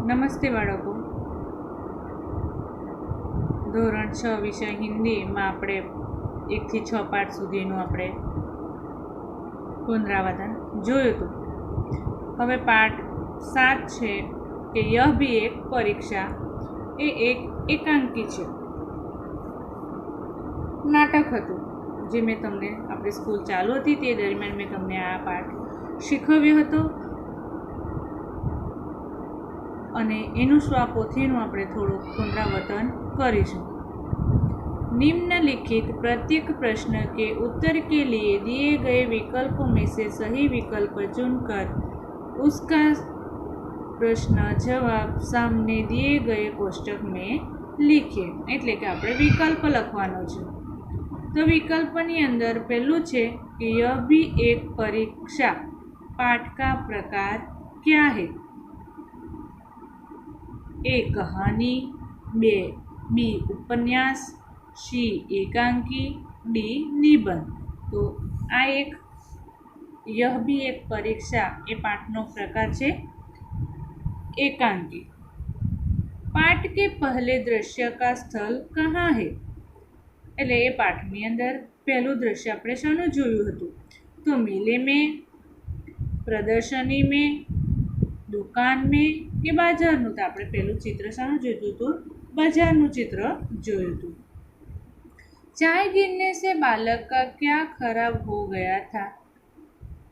નમસ્તે બાળકો. ધોરણ 6 વિષય હિન્દીમાં આપણે 1 થી 6 પાઠ સુધીનું આપણે પુનરાવર્તન જોયું હતું. હવે પાઠ 7 છે કે યહ ભી એક પરીક્ષા, એ એક એકાંકી છે. નાટક હતું જે મેં તમને આપણી સ્કૂલ ચાલુ હતી તે દરમિયાન મેં તમને આ પાઠ શીખવ્યો હતો અને એનું સ્વાપોથીનું આપણે થોડુંક પુનરાવર્તન કરીશું. निम्नलिखित प्रत्येक प्रश्न के उत्तर के लिए दिए गए विकल्पों में से सही विकल्प चुनकर उसका प्रश्न जवाब सामने दिए गए कोष्टक में लिखिए. એટલે કે આપણે વિકલ્પ લખવાનો છે. તો વિકલ્પની અંદર પહેલું છે કે यह भी एक परीक्षा, पाठ का प्रकार क्या है? ए कहानी, बी उपन्यास, सी एकांकी, डी निबंध. तो आ एक यह भी एक परीक्षा ए पाठनो प्रकार है एकांकी. पाठ के पहले दृश्य का स्थल कहाँ है? એટલે એ પાઠની અંદર પહેલું દ્રશ્ય આપણે શાનું જોયું હતું? તો મેલે में, प्रदर्शनी में, दुकान में કે બજારનું. તો આપણે પહેલું ચિત્ર શાનું જોયું હતું? બજારનું ચિત્ર જોયું હતું. चाय गिरने से बालक का क्या खराब हो गया था?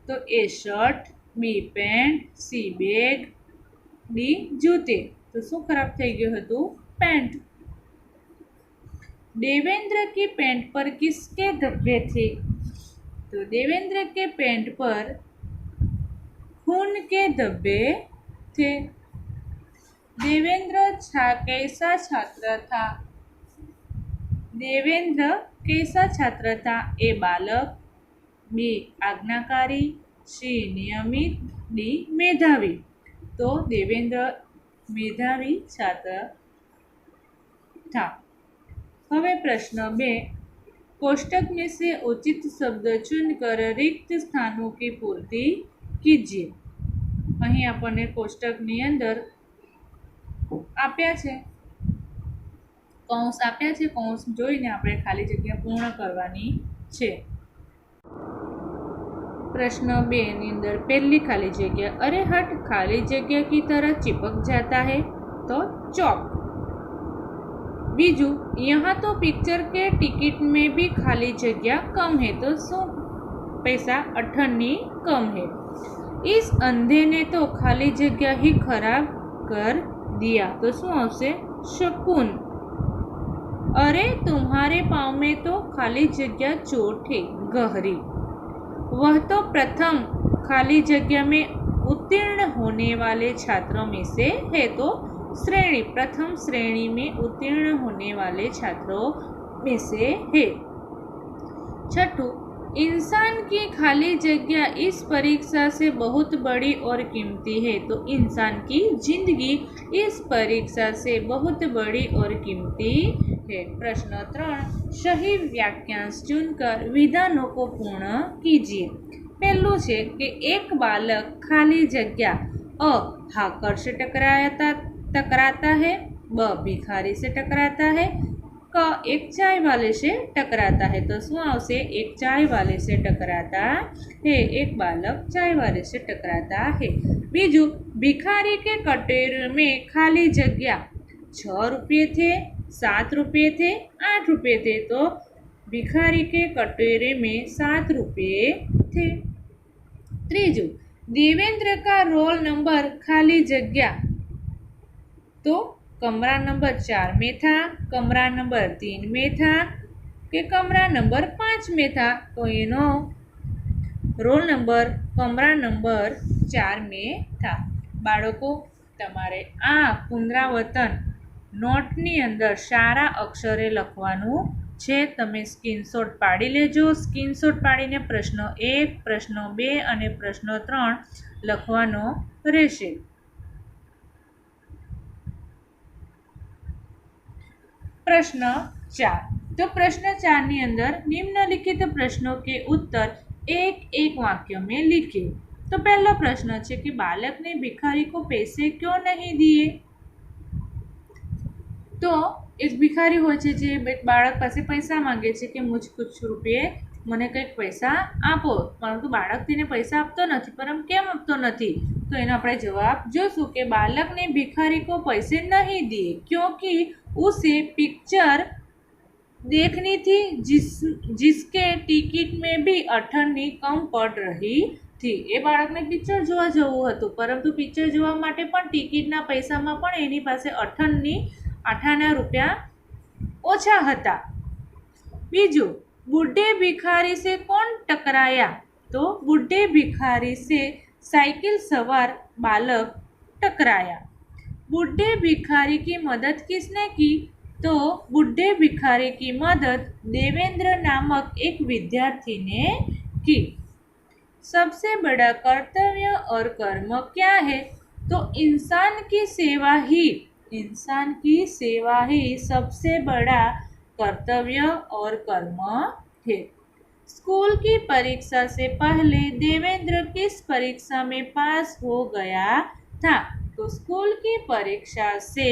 तो A shirt, B pant, C bag, D जूते. तो शू खराब થઈ ગયું હતું? पेंट. देवेंद्र की पेंट पर किसके धब्बे थे? तो देवेंद्र के पेंट पर खून के धब्बे थे. देवेंद्र कैसा छात्र था? देवेंद्र कैसा छात्र था? ए बालक, बी आज्ञाकारी, सी नियमित, डी मेधावी. तो देवेंद्र मेधावी छात्र था. હવે પ્રશ્ન 2, कोष्टक में से उचित शब्द चुनकर रिक्त स्थानों की पूर्ति कीजिए. અહીં આપણને કોષ્ટકની અંદર આપ્યા છે, કૌંસ આપ્યા છે. કૌંસ જોઈને આપણે ખાલી જગ્યા પૂર્ણ કરવાની છે. પ્રશ્ન 2 ની અંદર પહેલી ખાલી જગ્યા, અરે हट खाली जगह की तरह चिपक जाता है. तो चौक. बीजू, यहाँ तो पिक्चर के टिकट में भी खाली जगह कम है. तो शू पैसा 18 कम है. इस अंधे ने तो खाली जगह ही खराब कर दिया. तो शू आवशे? शकुन. अरे तुम्हारे पाँव में तो खाली जगह चोट है गहरी. वह तो प्रथम खाली जगह में उत्तीर्ण होने वाले छात्रों में से है. तो श्रेणी, प्रथम श्रेणी में उत्तीर्ण होने वाले छात्रों में से है. छठू, इंसान की खाली जगह इस परीक्षा से बहुत बड़ी और कीमती है. तो इंसान की जिंदगी इस परीक्षा से बहुत बड़ी और कीमती है. प्रश्न 3, सही वाक्यांश चुनकर विधानों को पूर्ण कीजिए. पहलू है कि एक बालक खाली जगह अ हाकर से टकराता है, ब भिखारी से टकराता है, क एक चाय वाले से टकराता है. तो शू आवशे? एक चाय वाले से टकराता है. एक बालक चाय वाले से टकराता है. बीजू, भिखारी के कटोरे में खाली जगह 6 रुपये थे, 7 रुपये थे, 8 रुपये थे. तो भिखारी के कटोरे में 7 रुपये थे. त्रीजू, देवेंद्र का रोल नंबर खाली जगह तो कमरा नंबर 4 में था, कमरा नंबर 3 में था कि कमरा नंबर 5 में था. तो एनो रोल नंबर कमरा नंबर 4 में था. बाळको तमारे आ पुनरावर्तन नोटनी अंदर सारा अक्षरे लखवानुं छे. तमे स्क्रीनशॉट पाड़ी लेजो. स्क्रीनशॉट पाड़ीने प्रश्न 1, प्रश्न 2 અને પ્રશ્ન 3 લખવાનો રહેશે. प्रश्न 4, तो प्रश्न 4 ની અંદર निम्नलिखित प्रश्नों के उत्तर एक एक वाक्य में लिखिए. तो पहला प्रश्न है कि बालक ने भिखारी को पैसे क्यों नहीं दिए। तो एक भिखारी હોય છે જે એક બાળક પાસે પૈસા માંગે છે કે મુझ कुछ રૂપિયે મને કંઈક પૈસા આપો, પરંતુ બાળક તેને પૈસા આપતો નથી। પરંતુ કેમ આપતો નથી, તો એનો આપણે જવાબ જોશું કે બાलक ने भिखारी को पैसे नहीं दिए क्योंकि उसे पिक्चर देखनी थी जिसके टिकट में भी 18 कम पड़ रही थी। એ બાળકને પિક્ચર જોવા જવું હતું, પરંતુ પિક્ચર જોવા માટે પણ ટિકિટના પૈસામાં પણ એની પાસે 18 રૂપિયા ઓછા હતા। બીજું, बूढ़े भिखारी से कौन टकराया। तो बूढ़े भिखारी से साइकिल सवार बालक टकराया। बूढ़े भिखारी की मदद किसने की। तो बूढ़े भिखारी की मदद देवेंद्र नामक एक विद्यार्थी ने की। सबसे बड़ा कर्तव्य और कर्म क्या है। तो इंसान की सेवा ही सबसे बड़ा कर्तव्य और कर्म है। स्कूल की परीक्षा से पहले देवेंद्र किस परीक्षा में पास हो गया था। तो स्कूल की परीक्षा से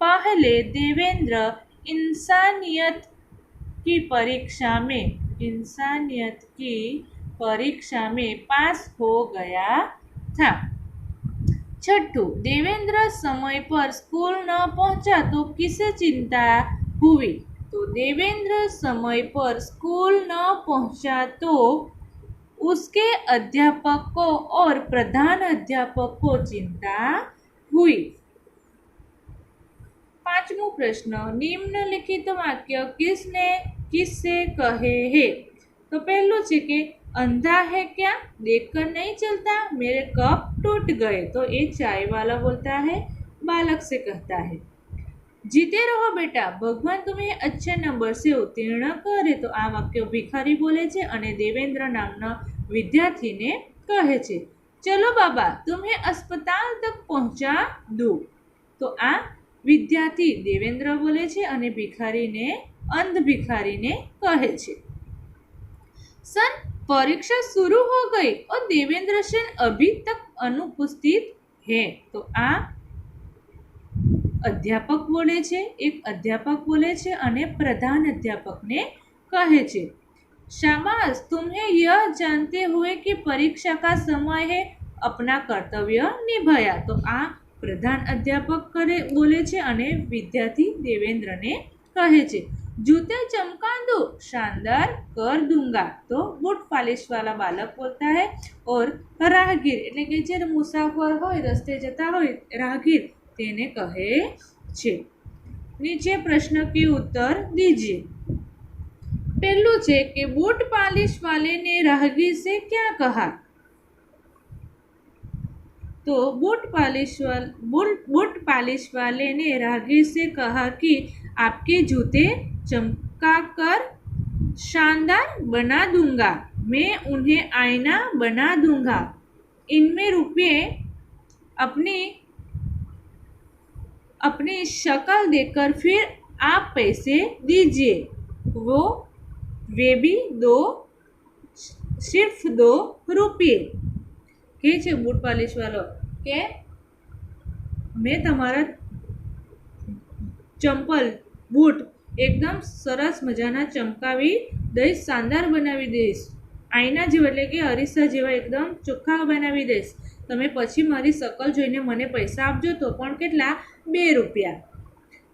पहले देवेंद्र इंसानियत की परीक्षा में पास हो गया था। छठू, देवेंद्र समय पर स्कूल न पहुंचा तो किसे चिंता हुई। तो देवेंद्र समय पर स्कूल न पहुंचा तो उसके अध्यापकों और प्रधान अध्यापक को चिंता हुई। पांचमो प्रश्न, निम्नलिखित वाक्य किससे कहे है। तो पहलू है कि अंधा है क्या, देखकर नहीं चलता, मेरे कप टूट गए। तो ये चाय वाला बोलता है, बालक से कहता है। जीते रहो बेटा, भगवान तुम्हें अच्छे नंबर से उत्तीर्ण करे। तो आ वाक्य भिखारी बोले छे अने देवेंद्र नामना विद्यार्थी ने कहे छे। चलो बाबा तुम्हें अस्पताल तक पहुंचा दूं। तो आ विद्यार्थी देवेंद्र बोले छे अने भिखारी ने अंध भिखारी ने कहे छे। सर परीक्षा शुरू हो गई और देवेंद्र सेन अभी तक अनुपस्थित है। तो आ अध्यापक बोले छे, एक अध्यापक बोले छे अने प्रधान अध्यापक ने कहे छे। शाबाश तुम्हें यह जानते हुए कि परीक्षा का समय है अपना कर्तव्य निभाया। तो आ प्रधान अध्यापक बोले छे अने विद्यार्थी देवेंद्र ने कहे छे। जूते चमका दो, शानदार कर दूंगा। तो बूट पालिश वाला बालक बोलता है। और राहगीर एटले के जे मुसाफर होय रस्ते जता होय राहगीर तेने कहे छे। नीचे प्रश्न के उत्तर दीजिए। पहलू छे कि बूट पालिश वाले ने राहगीर से क्या कहा। तो बूट पालिश वाले ने राहगीर से कहा कि आपके जूते चमका कर शानदार बना दूंगा, मैं उन्हें आईना बना दूंगा, इनमें रुपये अपनी शक्ल देकर फिर आप पैसे दीजिए। वे भी सिर्फ 2 रुपये। के छे बूट पालिश वालो के मैं तमारा चंपल बूट एकदम सरस मजाना चमकावी दईश, शानदार बनावी दईश, आईना जेवा एटले के अरीसा जेवा एकदम ચોખ્ખા बनावी दईश। तमे पछी मारी शकल जोईने मने पैसा आपजो। तो पण केटला 2 रुपया।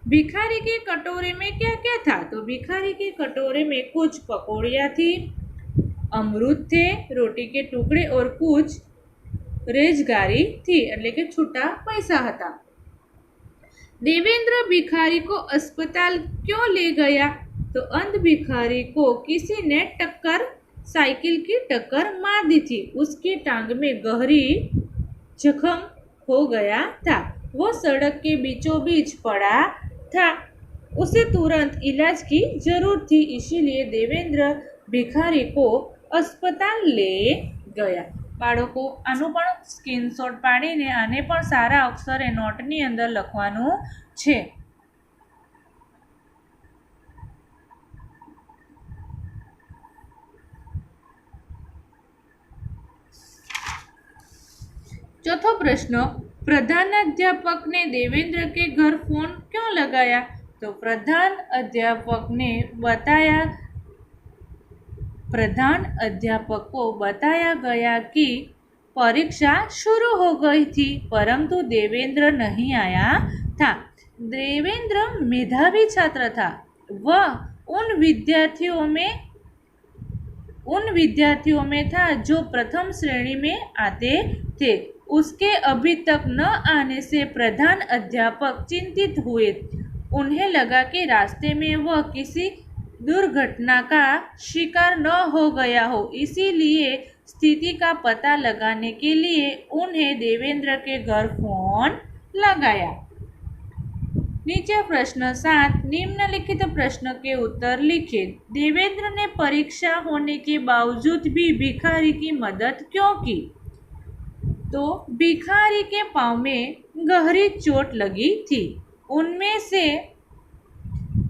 भिखारी के कटोरे में क्या क्या था। तो भिखारी के कटोरे में कुछ पकौड़ियाँ थी, अमरूद थे, रोटी के टुकड़े और कुछ रेजगारी थी, एटले के छूटा पैसा हता। देवेंद्र भिखारी को अस्पताल क्यों ले गया। तो अंध भिखारी को किसी ने साइकिल की टक्कर मार दी थी, उसकी टांग में गहरी जख्म हो गया था, वो सड़क के बीचों बीच पड़ा था, उसे तुरंत इलाज की जरूरत थी, इसीलिए देवेंद्र भिखारी को अस्पताल ले गया। बाळको आनो पण स्क्रीनशॉट पाडीने आने पण सारा अक्षरे नोटनी अंदर लखवानुं छे। चौथा प्रश्न, प्रधानाध्यापक ने देवेंद्र के घर फोन क्यों लगाया? तो प्रधान अध्यापक को बताया गया कि परीक्षा शुरू हो गई थी, परंतु देवेंद्र नहीं आया था। देवेंद्र मेधावी छात्र था। वह उन विद्यार्थियों में था जो प्रथम श्रेणी में आते थे। उसके अभी तक न आने से प्रधान अध्यापक चिंतित हुए। उन्हें लगा कि रास्ते में वह किसी दुर्घटना का शिकार न हो गया हो, इसीलिए स्थिति का पता लगाने के लिए उन्हें देवेंद्र के घर फोन लगाया। नीचे प्रश्न 7, निम्नलिखित प्रश्न के उत्तर लिखिए। देवेंद्र ने परीक्षा होने के बावजूद भी भिखारी की मदद क्यों की? तो भिखारी के पाँव में गहरी चोट लगी थी, उनमें से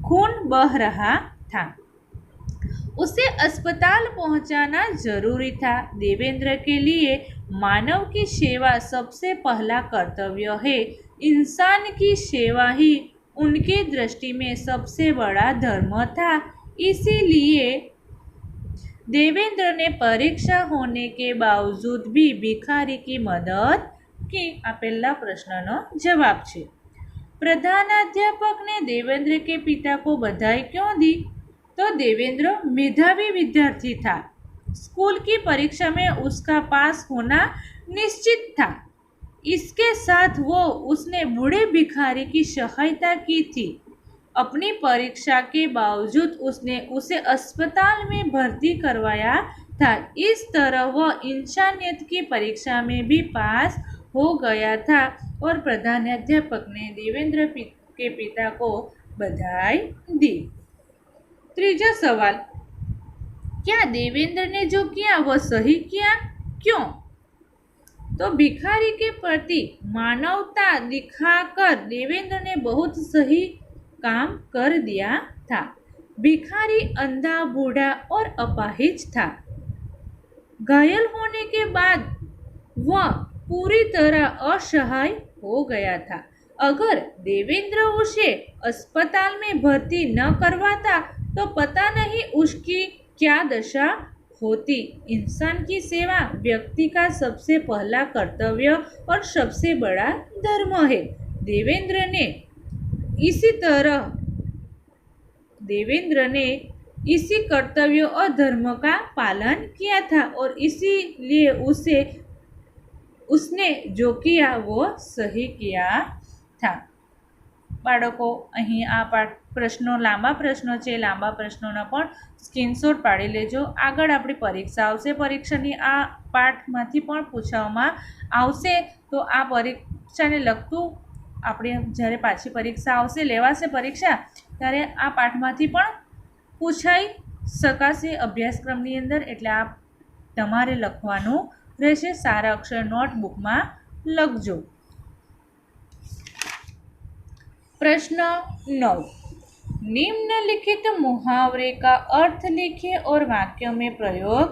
खून बह रहा था। उसे अस्पताल पहुंचाना जरूरी था। देवेंद्र के लिए मानव की सेवा सबसे पहला कर्तव्य है। इंसान की सेवा ही उनकी दृष्टि में सबसे बड़ा धर्म था। इसीलिए देवेंद्र ने परीक्षा होने के बावजूद भी भिखारी की मदद की। आ पहला प्रश्नનો जवाब છે। प्रधानाध्यापक ने देवेंद्र के पिता को बधाई क्यों दी? तो देवेंद्र मेधावी विद्यार्थी था। स्कूल की परीक्षा में उसका पास होना निश्चित था। इसके साथ उसने बूढ़े भिखारी की सहायता की थी। अपनी परीक्षा के बावजूद उसने उसे अस्पताल में भर्ती करवाया था। इस तरह वह इंसानियत की परीक्षा में भी पास हो गया था और प्रधानाध्यापक ने देवेंद्र के पिता को बधाई दी। तीसरा सवाल, क्या देवेंद्र ने जो किया वह सही किया? क्यों? तो भिखारी के प्रति मानवता दिखाकर देवेंद्र ने बहुत सही काम कर दिया था। भिखारी अंधा, बूढ़ा और अपाहिज था। घायल होने के बाद वह पूरी तरह असहाय हो गया था। अगर देवेंद्र उसे अस्पताल में भर्ती न करवाता तो पता नहीं उसकी क्या दशा होती। इंसान की सेवा व्यक्ति का सबसे पहला कर्तव्य और सबसे बड़ा धर्म है। देवेंद्र ने इसी कर्तव्य और धर्म का पालन किया था और इसीलिए उसने जो किया वो सही किया था। बाळको અહીં આ પ્રશ્નો લાંબા પ્રશ્નો છે, લાંબા પ્રશ્નોનો પણ સ્ક્રીનશોટ પાડી લેજો। આગળ આપણી પરીક્ષા આવશે, પરીક્ષાની આ પાઠમાંથી પણ પૂછવામાં આવશે, તો આ પરીક્ષાને લગતું આપણે જ્યારે પાછી પરીક્ષા આવશે, લેવાશે પરીક્ષા, ત્યારે આ પાઠમાંથી પણ પૂછાઈ શકાશે અભ્યાસક્રમની અંદર। એટલે આ તમારે લખવાનું રહેશે। સારા અક્ષર નોટબુકમાં લખજો। प्रश्न 9, निम्नलिखित मुहावरे का अर्थ लिखिए और वाक्यों में प्रयोग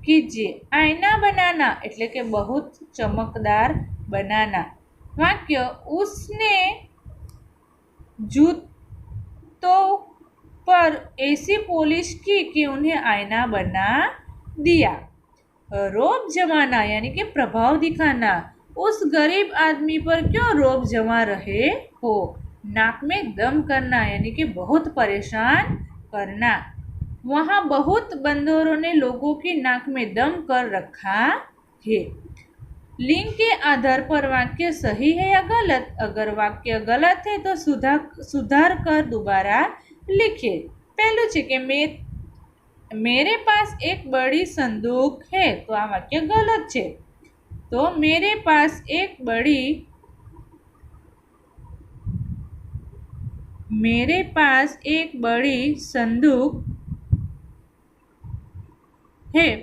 कीजिए। आईना बनाना એટલે કે बहुत चमकदार बनाना। वाक्य, उसने जूतों पर ऐसी पॉलिश की कि उन्हें आईना बना दिया। रौब जमाना यानी कि प्रभाव दिखाना। उस गरीब आदमी पर क्यों रौब जमा रहे हो? नाक में दम करना यानी कि बहुत परेशान करना। वहाँ बहुत बंदरों ने लोगों की नाक में दम कर रखा है। लिंग के आधार पर वाक्य सही है या गलत? अगर वाक्य गलत है तो सुधार कर दोबारा लिखिए। पहलू है कि मेरे पास एक बड़ी संदूक है, तो आ वाक्य गलत है। तो मेरे पास एक बड़ी संदूक है,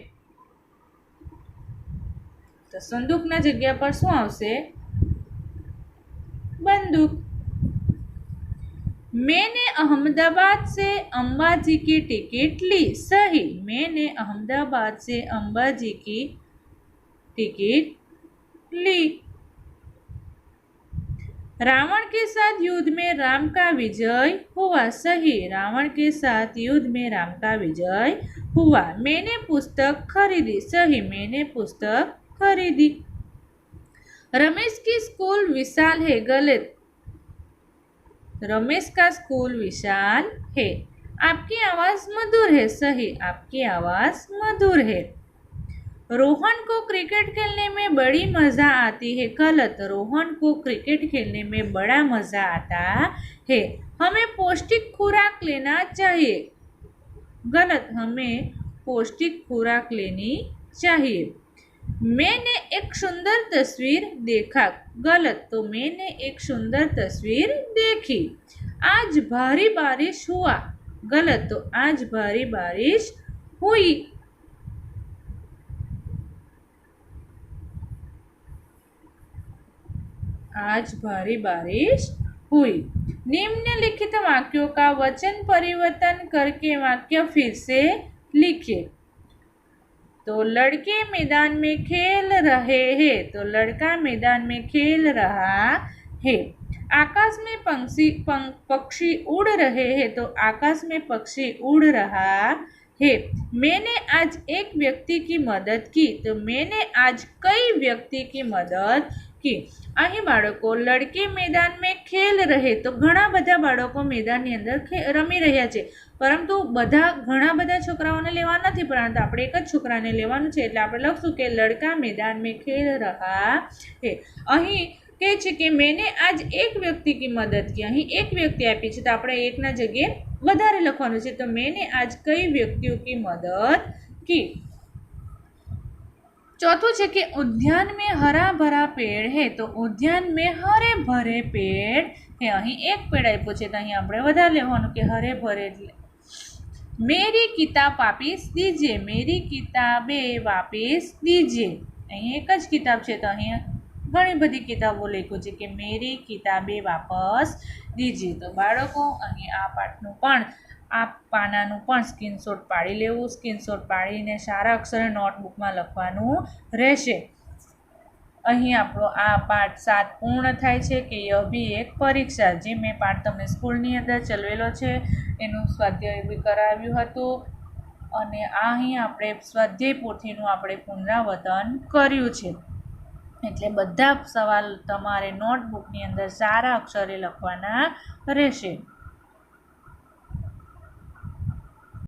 तो संदूक ना जगह पर शू आवशे? बंदूक। मैंने अहमदाबाद से अंबाजी की टिकट ली। सही, मैंने अहमदाबाद से अंबाजी की टिकट ली। रावण के साथ युद्ध में राम का विजय हुआ। सही। रावण के साथ युद्ध में राम का विजय हुआ। मैंने पुस्तक खरीदी। सही। मैंने पुस्तक खरीदी। रमेश की स्कूल विशाल है। गलत। रमेश का स्कूल विशाल है। आपकी आवाज मधुर है। सही। आपकी आवाज मधुर है। रोहन को क्रिकेट खेलने में बड़ी मजा आती है। गलत। रोहन को क्रिकेट खेलने में बड़ा मजा आता है। हमें पौष्टिक खुराक लेना चाहिए। गलत। हमें पौष्टिक खुराक लेनी चाहिए। मैंने एक सुंदर तस्वीर देखा। गलत। तो मैंने एक सुंदर तस्वीर देखी। आज भारी बारिश हुआ। गलत। तो आज भारी बारिश हुई। आज भारी बारिश हुई। निम्नलिखित वाक्यों का वचन परिवर्तन करके वाक्य फिर से लिखिए। तो लड़के मैदान में खेल रहे हैं। तो लड़का मैदान में खेल रहा है। आकाश में पक्षी उड़ रहे हैं। तो आकाश में पक्षी उड़ रहा है। मैंने आज एक व्यक्ति की मदद की। तो मैंने आज कई व्यक्ति की मदद की। અહીં બાળકો લડકે મેદાનમાં ખેલ રહે તો ઘણા બધા બાળકો મેદાનની અંદર રમી રહ્યા છે, પરંતુ ઘણા બધા છોકરાઓને લેવા નથી, પરંતુ આપણે એક જ છોકરાને લેવાનું છે, એટલે આપણે લખશું કે લડકા મેદાનમાં ખેલ રહા હે। અહીં કહે છે કે મેને આજ એક વ્યક્તિ કી મદદ કી। અહીં એક વ્યક્તિ આપી છે તો આપણે એકના જગ્યાએ વધારે લખવાનું છે, તો મેને આજ કઈ વ્યક્તિઓ કી મદદ की। चौथों है कि उद्यान में हरा भरा पेड़ है। तो उद्यान में हरे भरे पेड़ है। अहीं एक पेड़ आप्यो छे तो अहीं आपणे वधारे लेवानुं के हरे भरे। मेरी किताब वापस दीजिए। मेरी किताबें वापस दीजिए। अहीं एक ज किताब छे तो अहीं घणी बधी किताबों लख्युं छे कि मेरी किताबें वापस दीजिए। तो बाळको अहीं आ पाठनुं पण आ पानाનું પણ સ્ક્રીનશોટ પાડી લેવું। સ્ક્રીનશોટ પાડીને સારા અક્ષરે નોટબુકમાં લખવાનું રહેશે। અહીં આપણો આ પાઠ 7 પૂર્ણ થાય છે કે यह भी एक પરીક્ષા, જે મેં પાઠ તમને સ્કૂલની અંદર ચલાવેલો છે એનું સ્વાધ્યાય બી કરાવ્યું હતું, અને અહીં આપણે સ્વાધ્યાય પોથીનું આપણે પુનરાવર્તન કર્યું છે। એટલે બધા સવાલ તમારે નોટબુકની અંદર સારા અક્ષરે લખવાના રહેશે।